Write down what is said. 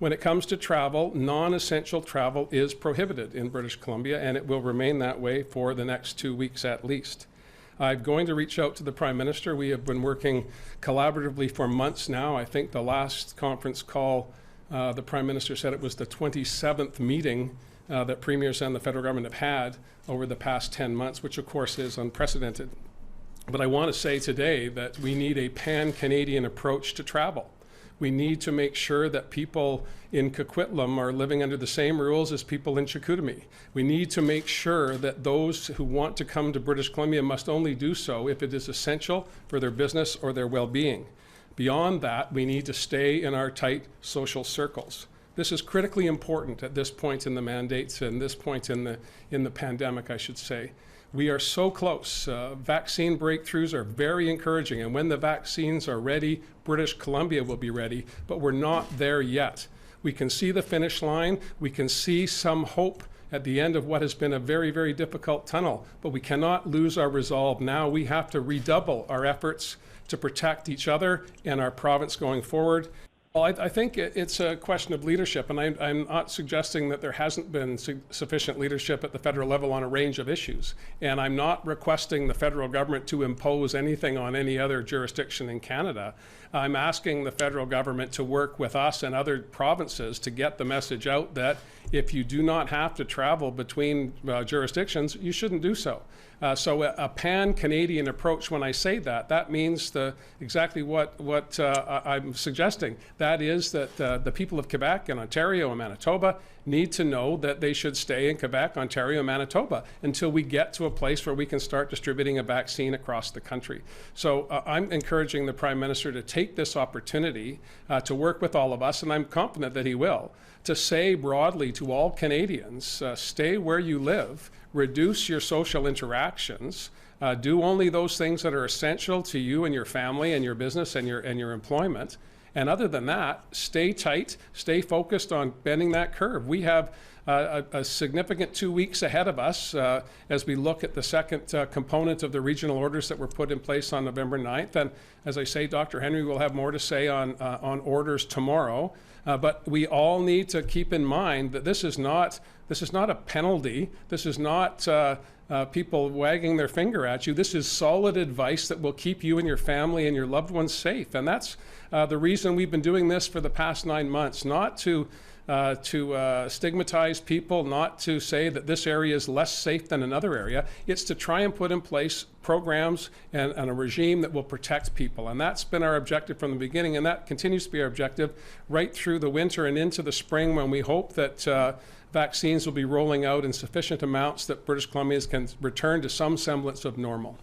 When it comes to travel, non-essential travel is prohibited in British Columbia, and it will remain that way for the next 2 weeks at least. I'm going to reach out to the Prime Minister. We have been working collaboratively for months now. I think the last conference call, the Prime Minister said it was the 27th meeting that premiers and the federal government have had over the past 10 months, which of course is unprecedented. But I want to say today that we need a pan-Canadian approach to travel. We need to make sure that people in Coquitlam are living under the same rules as people in Chicoutimi. We need to make sure that those who want to come to British Columbia must only do so if it is essential for their business or their well-being. Beyond that, we need to stay in our tight social circles. This is critically important at this point in the mandates and this point in the pandemic, I should say. We are so close. Vaccine breakthroughs are very encouraging, and when the vaccines are ready, British Columbia will be ready, but we're not there yet. We can see the finish line. We can see some hope at the end of what has been a very, very difficult tunnel, but we cannot lose our resolve now. We have to redouble our efforts to protect each other and our province going forward. Well, I think it's a question of leadership, and I'm not suggesting that there hasn't been sufficient leadership at the federal level on a range of issues. And I'm not requesting the federal government to impose anything on any other jurisdiction in Canada. I'm asking the federal government to work with us and other provinces to get the message out that if you do not have to travel between jurisdictions, you shouldn't do so. So a pan-Canadian approach, when I say that, that means exactly what I'm suggesting. That is that the people of Quebec and Ontario and Manitoba need to know that they should stay in Quebec, Ontario, and Manitoba until we get to a place where we can start distributing a vaccine across the country. So I'm encouraging the Prime Minister to take this opportunity to work with all of us, and I'm confident that he will, to say broadly to all Canadians, stay where you live, reduce your social interactions, do only those things that are essential to you and your family and your business and your employment. And other than that, stay tight, stay focused on bending that curve. We have a significant 2 weeks ahead of us as we look at the second component of the regional orders that were put in place on November 9th. And as I say, Dr. Henry will have more to say on orders tomorrow. But we all need to keep in mind that this is not a penalty. This is not people wagging their finger at you. This is solid advice that will keep you and your family and your loved ones safe. And that's the reason we've been doing this for the past 9 months, not to stigmatize people, not to say that this area is less safe than another area. It's to try and put in place programs and a regime that will protect people. And that's been our objective from the beginning, and that continues to be our objective right through the winter and into the spring, when we hope that vaccines will be rolling out in sufficient amounts that British Columbians can return to some semblance of normal.